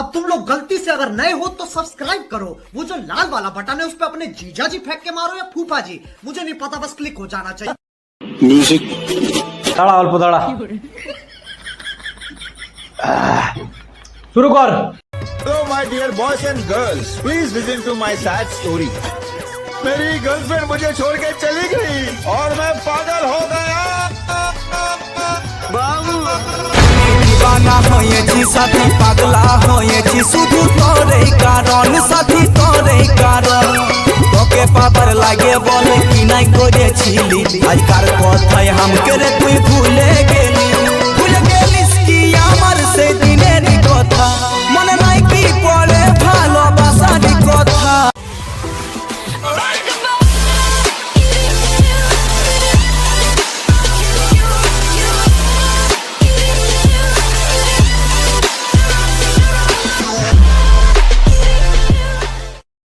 अब तुम लोग गलती से अगर नए हो तो सब्सक्राइब करो, वो जो लाल वाला बटन है उस पर अपने जीजा जी फेंक के मारो या फूफा जी, मुझे नहीं पता, बस क्लिक हो जाना चाहिए। म्यूजिक দাঁড়া অল্প দাঁড়া শুরু কর। Hello my dear boys and girls, please listen to my sad story. मेरी गर्लफ्रेंड मुझे छोड़ के चली गई और मैं पागल हो गया। दीवाना হয়েছি সাথী পাগলা হয়েছি শুধু তোরে কারণ সাথী তোরে কারণ তোকে পাবার লাগে বলে কি নাই করেছিলি আজকার কথায় হামকে রে তুই ভুলে গেলিস কি আমার সেই দিনের কথা